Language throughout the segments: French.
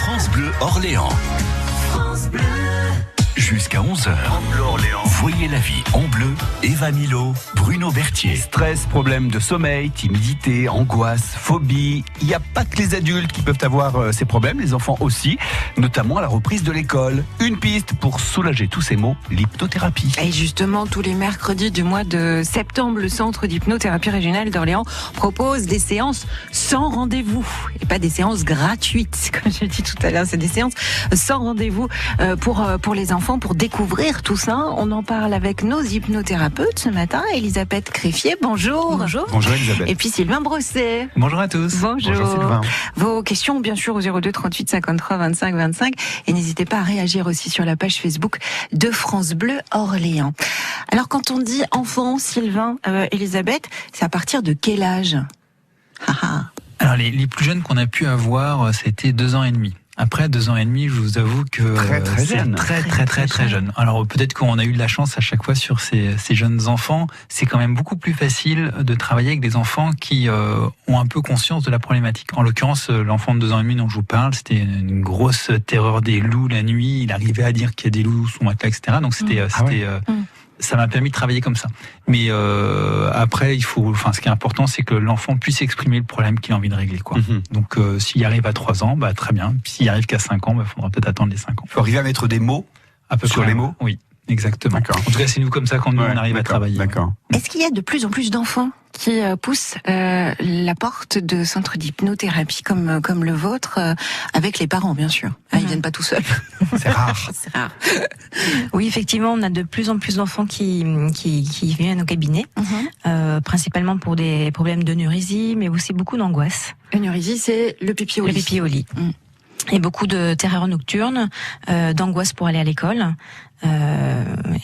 France Bleu Orléans. France Bleu. Jusqu'à 11h. Voyez la vie en bleu. Eva Milo, Bruno Berthier. Stress, problèmes de sommeil, timidité, angoisse, phobie. Il n'y a pas que les adultes qui peuvent avoir ces problèmes, les enfants aussi, notamment à la reprise de l'école. Une piste pour soulager tous ces maux, l'hypnothérapie. Et justement, tous les mercredis du mois de septembre, le Centre d'hypnothérapie régionale d'Orléans propose des séances sans rendez-vous. Et pas des séances gratuites, comme j'ai dit tout à l'heure, c'est des séances sans rendez-vous pour les enfants, pour découvrir tout ça. On en parle avec nos hypnothérapeutes ce matin. Elisabeth Créfier, bonjour. Bonjour Elisabeth. Et puis Sylvain Brosset. Bonjour à tous. Bonjour Sylvain. Vos questions, bien sûr, au 02 38 53 25 25. Et n'hésitez pas à réagir aussi sur la page Facebook de France Bleu Orléans. Alors, quand on dit enfant, Sylvain, Elisabeth, c'est à partir de quel âge? Alors, les plus jeunes qu'on a pu avoir, c'était 2 ans et demi. Après 2 ans et demi, je vous avoue que c'est très jeune. Alors peut-être qu'on a eu de la chance à chaque fois sur ces jeunes enfants. C'est quand même beaucoup plus facile de travailler avec des enfants qui ont un peu conscience de la problématique. En l'occurrence, l'enfant de 2 ans et demi dont je vous parle, c'était une grosse terreur des loups la nuit. Il arrivait à dire qu'il y a des loups sous son matelas, etc. Donc ça m'a permis de travailler comme ça. Mais après, ce qui est important, c'est que l'enfant puisse exprimer le problème qu'il a envie de régler, quoi. Donc, s'il arrive à 3 ans, très bien. Puis s'il arrive qu'à 5 ans, faudra peut-être attendre les 5 ans. Il faut arriver à mettre des mots sur les mots. Oui, exactement. D'accord. En tout cas, c'est nous comme ça quand on arrive à travailler. D'accord. Est-ce qu'il y a de plus en plus d'enfants qui poussent la porte de centres d'hypnothérapie comme le vôtre, avec les parents, bien sûr. Ils viennent pas tout seuls. C'est rare. C'est rare. Oui, effectivement, on a de plus en plus d'enfants qui viennent au cabinet, principalement pour des problèmes d'enurésie, mais aussi beaucoup d'angoisse. Enurésie, c'est le pipi au lit. Le pipi au lit. Et beaucoup de terreur nocturne, d'angoisse pour aller à l'école,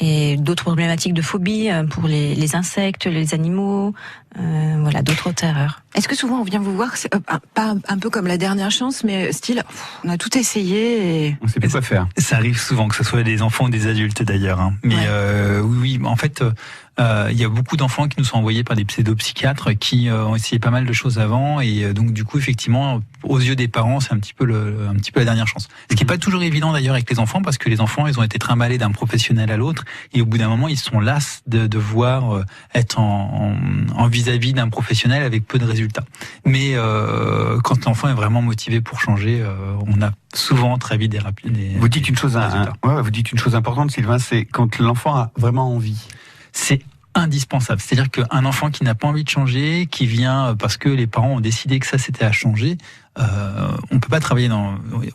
et d'autres problématiques de phobie pour les insectes, les animaux, d'autres terreurs. Est-ce que souvent on vient vous voir, pas un peu comme la dernière chance, mais style, on a tout essayé et... On sait plus quoi faire. Ça arrive souvent, que ce soit des enfants ou des adultes d'ailleurs. Mais oui, en fait... il y a beaucoup d'enfants qui nous sont envoyés par des pédopsychiatres qui ont essayé pas mal de choses avant, et donc du coup effectivement aux yeux des parents c'est un petit peu la dernière chance. Ce qui est pas toujours évident d'ailleurs avec les enfants, parce que les enfants ils ont été trimballés d'un professionnel à l'autre, et au bout d'un moment ils sont las de devoir être en vis-à-vis d'un professionnel avec peu de résultats. Mais quand l'enfant est vraiment motivé pour changer, on a souvent très vite des Vous dites une chose résultats. Vous dites une chose importante, Sylvain, c'est quand l'enfant a vraiment envie. C'est indispensable. C'est-à-dire qu'un enfant qui n'a pas envie de changer, qui vient parce que les parents ont décidé que ça c'était à changer, on peut pas travailler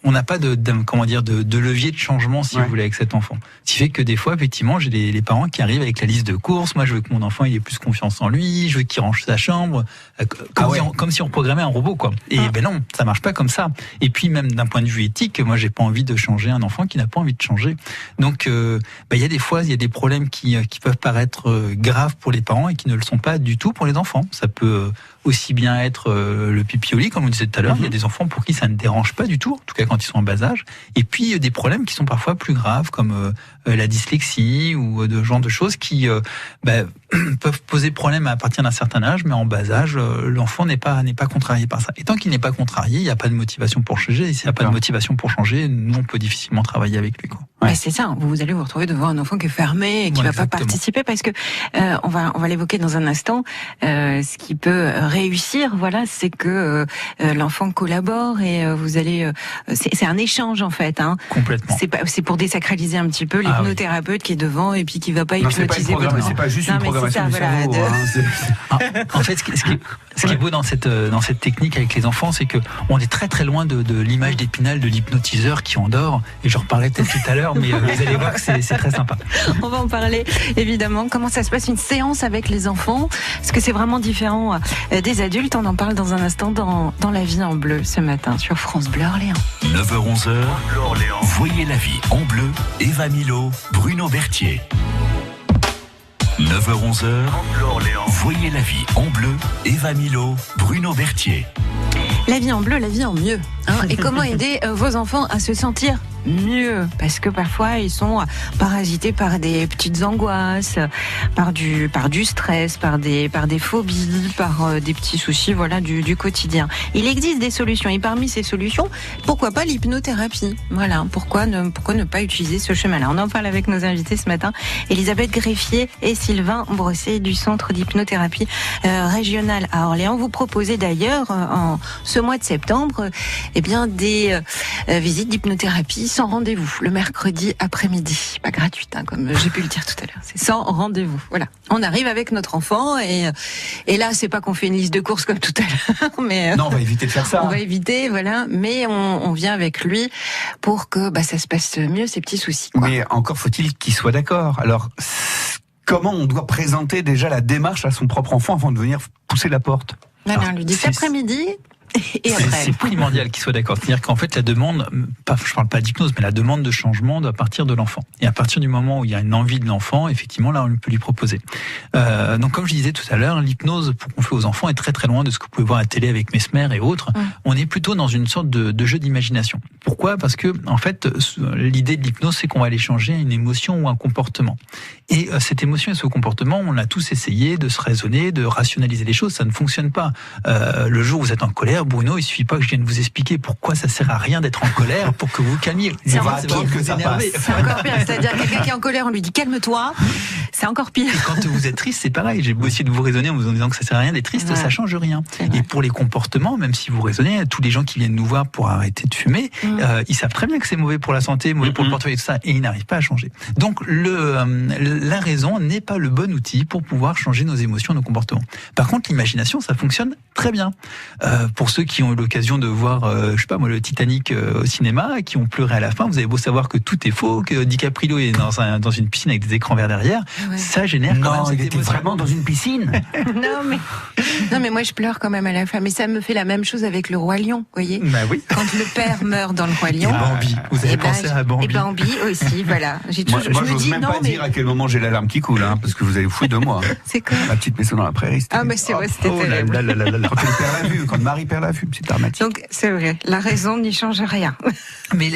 on n'a pas de levier de changement, si vous voulez, avec cet enfant. Ce qui fait que des fois, effectivement, j'ai les parents qui arrivent avec la liste de courses. Moi, je veux que mon enfant il ait plus confiance en lui, je veux qu'il range sa chambre, comme si on programmait un robot, quoi. Et non, ça marche pas comme ça. Et puis même d'un point de vue éthique, moi, j'ai pas envie de changer un enfant qui n'a pas envie de changer. Donc, il y a des fois, il y a des problèmes qui peuvent paraître graves pour les parents et qui ne le sont pas du tout pour les enfants. Ça peut aussi bien être le pipi au lit, comme on disait tout à l'heure. Il y a des enfants pour qui ça ne dérange pas du tout, en tout cas quand ils sont en bas âge. Et puis des problèmes qui sont parfois plus graves, comme la dyslexie ou de genre de choses qui peuvent poser problème à partir d'un certain âge, mais en bas âge, l'enfant n'est pas contrarié par ça. Et tant qu'il n'est pas contrarié, il n'y a pas de motivation pour changer. Et s'il n'y a pas de motivation pour changer, nous on peut difficilement travailler avec lui, quoi. Ouais. C'est ça, vous allez vous retrouver devant un enfant qui est fermé et qui va pas participer, parce que on va l'évoquer dans un instant. Ce qui peut réussir, c'est que l'enfant collabore et vous allez. C'est un échange en fait. Complètement. C'est pour désacraliser un petit peu l'hypnothérapeute qui est devant et puis qui va pas hypnotiser votre enfant. C'est pas juste une programmation du cerveau. En fait, ce qui est beau dans cette technique avec les enfants, c'est que on est très très loin de l'image d'Épinal de l'hypnotiseur qui endort. Et je reparlerai peut-être tout à l'heure, mais vous allez voir que c'est très sympa. On va en parler évidemment. Comment ça se passe une séance avec les enfants? Est-ce que c'est vraiment différent des adultes? On en parle dans un instant dans La Vie en Bleu ce matin sur France Bleu Orléans. 9h-11h, voyez la vie en bleu. Eva Milo, Bruno Berthier. 9h-11h, voyez la vie en bleu. Eva Milo, Bruno Berthier. La vie en bleu, la vie en mieux. Et comment aider vos enfants à se sentir mieux, parce que parfois ils sont parasités par des petites angoisses, par du stress, par des phobies, par des petits soucis du quotidien. Il existe des solutions, et parmi ces solutions, pourquoi pas l'hypnothérapie? Voilà, pourquoi ne pas utiliser ce chemin-là? On en parle avec nos invités ce matin, Elisabeth Greffier et Sylvain Brossé du centre d'hypnothérapie régional à Orléans. Vous proposez d'ailleurs en ce mois de septembre des visites d'hypnothérapie sans rendez-vous, le mercredi après-midi. Pas gratuite, comme j'ai pu le dire tout à l'heure. C'est sans rendez-vous. Voilà. On arrive avec notre enfant et là, c'est pas qu'on fait une liste de courses comme tout à l'heure, mais non, on va éviter de faire ça. On va éviter, mais on vient avec lui pour que ça se passe mieux, ces petits soucis. Mais encore faut-il qu'il soit d'accord. Alors, comment on doit présenter déjà la démarche à son propre enfant avant de venir pousser la porte? On lui dit cet après-midi. C'est primordial qu'il soit d'accord. C'est-à-dire qu'en fait, la demande, je parle pas d'hypnose, mais la demande de changement doit partir de l'enfant. Et à partir du moment où il y a une envie de l'enfant, effectivement, là, on peut lui proposer. Donc, comme je disais tout à l'heure, l'hypnose qu'on fait aux enfants est très très loin de ce que vous pouvez voir à la télé avec Mesmer et autres. On est plutôt dans une sorte de jeu d'imagination. Pourquoi? Parce que, en fait, l'idée de l'hypnose, c'est qu'on va aller changer une émotion ou un comportement. Et cette émotion et ce comportement, on a tous essayé de se raisonner, de rationaliser les choses. Ça ne fonctionne pas. Le jour où vous êtes en colère, Bruno, il suffit pas que je vienne vous expliquer pourquoi ça sert à rien d'être en colère pour que vous vous calmiez. C'est encore pire. C'est-à-dire quelqu'un qui est en colère, on lui dit calme-toi. C'est encore pire. Et quand vous êtes triste, c'est pareil. J'ai beau essayer de vous raisonner en vous disant que ça sert à rien d'être triste, ça change rien. Et pour les comportements, même si vous raisonnez, tous les gens qui viennent nous voir pour arrêter de fumer, ils savent très bien que c'est mauvais pour la santé, mauvais pour le portefeuille et tout ça, et ils n'arrivent pas à changer. Donc la raison n'est pas le bon outil pour pouvoir changer nos émotions, nos comportements. Par contre, l'imagination, ça fonctionne très bien. Pour ceux qui ont eu l'occasion de voir, le Titanic au cinéma, qui ont pleuré à la fin, vous avez beau savoir que tout est faux, que DiCaprio est dans une piscine avec des écrans verts derrière, ça génère quand même cette il était émotion. vraiment dans une piscine. Non mais moi je pleure quand même à la fin, mais ça me fait la même chose avec le Roi Lion, vous voyez. Oui. Quand le père meurt dans le Roi Lion. Et Bambi, vous avez pensé à Bambi. Et Bambi aussi, voilà. Moi, je n'ose même pas dire à quel moment j'ai l'alarme qui coule, parce que vous allez vous foutre de moi. C'est quoi? La petite maison dans la prairie. C'est vrai, c'était terrible. Quand Marie perd la vue, c'est dramatique. Donc c'est vrai, la raison n'y change rien. Mais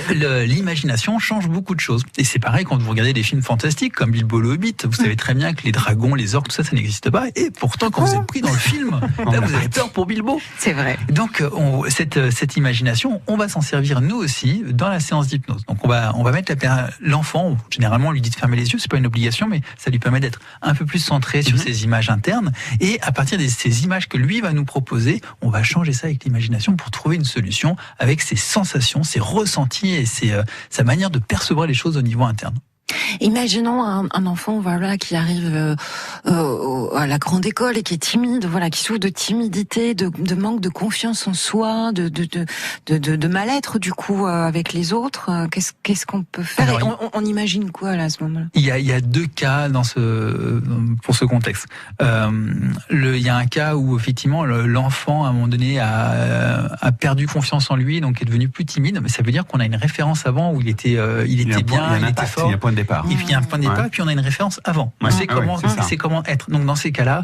l'imagination change beaucoup de choses. Et c'est pareil quand vous regardez des films fantastiques comme Bilbo le Hobbit, vous savez très bien que les dragons, les orques, tout ça, ça n'existe pas. Et pourtant, quand vous êtes pris dans le film, là, vous avez peur pour Bilbo. C'est vrai. Donc, cette imagination, on va s'en servir nous aussi dans la séance d'hypnose. Donc, on va mettre l'enfant, généralement, on lui dit de fermer les yeux, c'est pas une obligation, mais ça lui permet d'être un peu plus centré sur ses images internes. Et à partir de ces images que lui va nous proposer, on va changer ça avec l'imagination pour trouver une solution avec ses sensations, ses ressentis et sa manière de percevoir les choses au niveau interne. Imaginons un enfant qui arrive à la grande école et qui est timide, qui souffre de timidité, de manque de confiance en soi, de mal-être du coup avec les autres. Qu'est-ce qu'on peut faire? Alors, on imagine quoi là à ce moment-là? Il y a deux cas pour ce contexte. Il y a un cas où effectivement l'enfant à un moment donné a perdu confiance en lui, donc est devenu plus timide. Mais ça veut dire qu'on a une référence avant où il était bien, il était fort. Il y a un point de départ. Et puis il y a un point de départ, puis on a une référence avant. On sait comment être. Donc dans ces cas-là,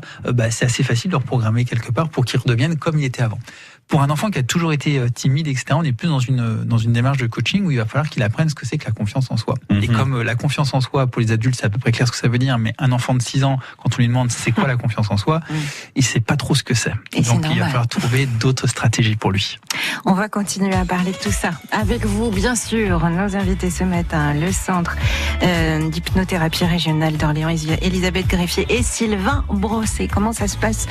c'est assez facile de le reprogrammer quelque part pour qu'il redevienne comme il était avant. Pour un enfant qui a toujours été timide, etc., on est plus dans une démarche de coaching où il va falloir qu'il apprenne ce que c'est que la confiance en soi. Et comme la confiance en soi, pour les adultes, c'est à peu près clair ce que ça veut dire, mais un enfant de 6 ans, quand on lui demande c'est quoi la confiance en soi, il sait pas trop ce que c'est. Et donc il va falloir trouver d'autres stratégies pour lui. On va continuer à parler de tout ça avec vous, bien sûr. Nos invités ce matin, le centre d'hypnothérapie régionale d'Orléans, Elisabeth Greffier et Sylvain Brossé. Comment ça se passe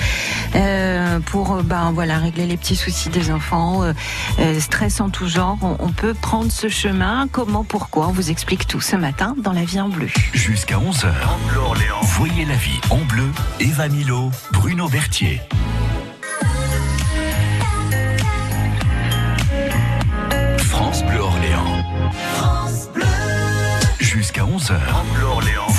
pour régler les petits soucis des enfants, stress en tout genre? On peut prendre ce chemin. Comment, pourquoi? On vous explique tout ce matin dans La Vie en Bleu. Jusqu'à 11h. Voyez la vie en bleu. Eva Milo, Bruno Berthier. France Bleu Orléans. France Bleu. Jusqu'à 11h.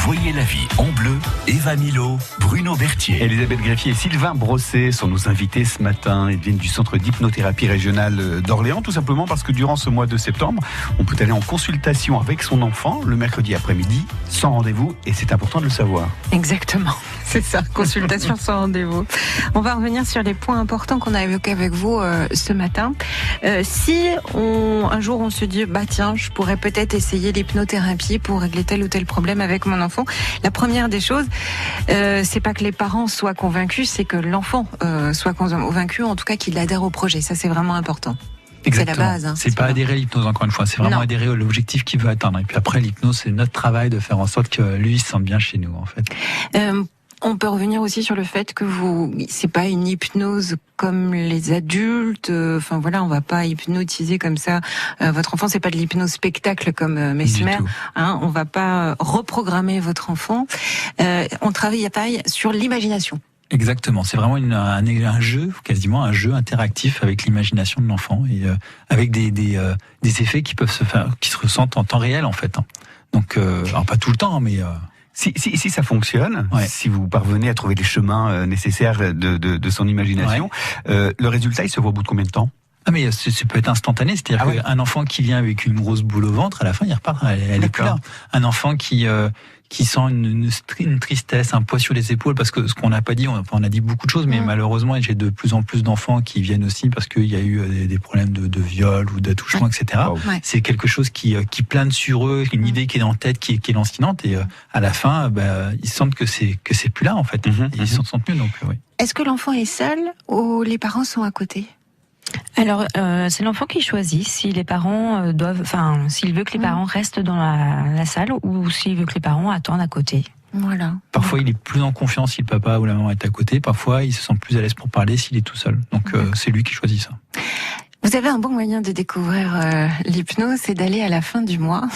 Voyez la vie en bleu. Eva Milo, Bruno Berthier. Elisabeth Greffier et Sylvain Brosset sont nos invités ce matin. Ils viennent du centre d'hypnothérapie régionale d'Orléans, tout simplement parce que durant ce mois de septembre, on peut aller en consultation avec son enfant le mercredi après-midi, sans rendez-vous, et c'est important de le savoir. Exactement, c'est ça, consultation sans rendez-vous. On va revenir sur les points importants qu'on a évoqués avec vous ce matin. Si un jour on se dit, tiens, je pourrais peut-être essayer l'hypnothérapie pour régler tel ou tel problème avec mon enfant, la première des choses, c'est pas que les parents soient convaincus, c'est que l'enfant soit convaincu, en tout cas qu'il adhère au projet. Ça, c'est vraiment important. Exactement. C'est la base. C'est pas adhérer à l'hypnose, encore une fois. C'est vraiment adhérer à l'objectif qu'il veut atteindre. Et puis après, l'hypnose, c'est notre travail de faire en sorte que lui, il se sente bien chez nous, en fait. On peut revenir aussi sur le fait que c'est pas une hypnose comme les adultes. Enfin voilà, on va pas hypnotiser comme ça votre enfant. C'est pas de l'hypnose spectacle comme Mesmer. On va pas reprogrammer votre enfant. On travaille pareil sur l'imagination. Exactement, c'est vraiment un jeu, quasiment un jeu interactif avec l'imagination de l'enfant et avec des effets qui peuvent qui se ressentent en temps réel en fait. Donc, alors pas tout le temps, mais Si ça fonctionne, si vous parvenez à trouver les chemins nécessaires de son imagination, le résultat, il se voit au bout de combien de temps ? Mais ça peut être instantané, c'est-à-dire qu'un enfant qui vient avec une grosse boule au ventre, à la fin, il repart, elle est plus là. Un enfant qui sent une tristesse, un poids sur les épaules, parce que ce qu'on n'a pas dit, on a dit beaucoup de choses, mais malheureusement, j'ai de plus en plus d'enfants qui viennent aussi parce qu'il y a eu des problèmes de viol ou d'attouchement, etc. C'est quelque chose qui plane sur eux, une idée qui est dans la tête, qui est lancinante, et à la fin, ils sentent que c'est plus là, en fait. Ils se sentent mieux, donc oui. Est-ce que l'enfant est seul ou les parents sont à côté ? Alors, c'est l'enfant qui choisit si les parents s'il veut que les parents restent dans la salle ou s'il veut que les parents attendent à côté. Voilà. Parfois, il est plus en confiance si le papa ou la maman est à côté. Parfois, il se sent plus à l'aise pour parler s'il est tout seul. Donc, c'est lui qui choisit ça. Vous avez un bon moyen de découvrir l'hypnose, c'est d'aller à la fin du mois,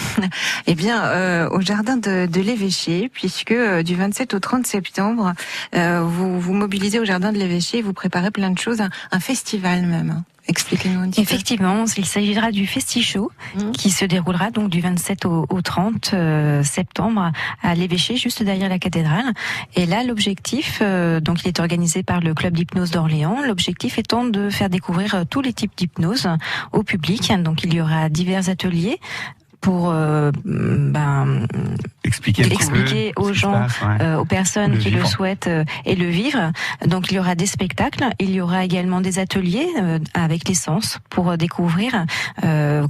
au jardin de l'Évêché, puisque du 27 au 30 septembre, vous mobilisez au jardin de l'Évêché et vous préparez plein de choses, un festival même. Expliquez-nous un petit peu. Effectivement, il s'agira du Festi-Show qui se déroulera donc du 27 au 30 septembre à l'Évêché, juste derrière la cathédrale. Et là, l'objectif, donc il est organisé par le club d'hypnose d'Orléans. L'objectif étant de faire découvrir tous les types d'hypnose au public. Donc il y aura divers ateliers pour expliquer aux gens, aux personnes qui le souhaitent et le vivre. Donc il y aura des spectacles, il y aura également des ateliers avec les sens pour découvrir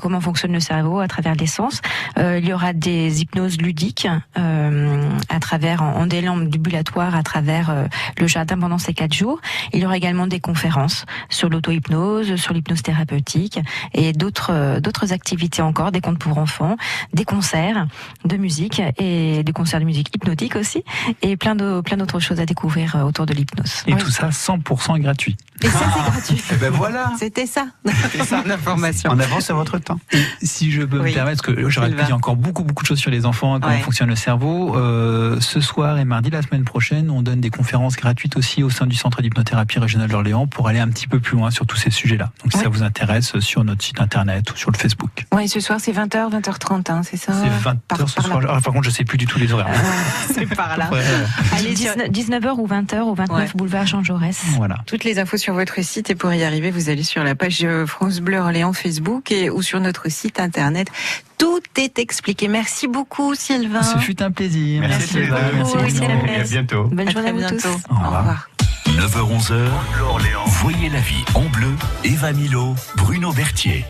comment fonctionne le cerveau à travers les sens. Il y aura des hypnoses ludiques à travers en déambulatoire à travers le jardin pendant ces 4 jours. Il y aura également des conférences sur l'auto-hypnose, sur l'hypnose thérapeutique et d'autres activités encore, des contes pour enfants, des concerts de musique et des concerts de musique hypnotique aussi, et plein d'autres choses à découvrir autour de l'hypnose. Et tout ça 100% gratuit. Et ça, c'est gratuit. Et ben voilà. C'était ça l'information. On avance à votre temps. Et si je peux me permettre, parce que j'aurais pu dire encore beaucoup de choses sur les enfants, comment fonctionne le cerveau. Ce soir et mardi, la semaine prochaine, on donne des conférences gratuites aussi au sein du centre d'hypnothérapie régionale d'Orléans pour aller un petit peu plus loin sur tous ces sujets-là. Donc si ça vous intéresse, sur notre site internet ou sur le Facebook. Oui, ce soir c'est 20h, 20h30, c'est ça? C'est 20h ce soir. Par contre, je sais plus du tout les horaires. C'est par là. Allez, 19h ou 20h au 29 boulevard Jean Jaurès. Voilà. Toutes les infos sur votre site, et pour y arriver, vous allez sur la page France Bleu Orléans Facebook ou sur notre site internet. Tout est expliqué. Merci beaucoup, Sylvain. Ce fut un plaisir. Merci Sylvain. Merci beaucoup. Et à bientôt. Bonne journée à vous tous. Au revoir. 9h-11h, voyez la vie en bleu. Eva Milo, Bruno Berthier.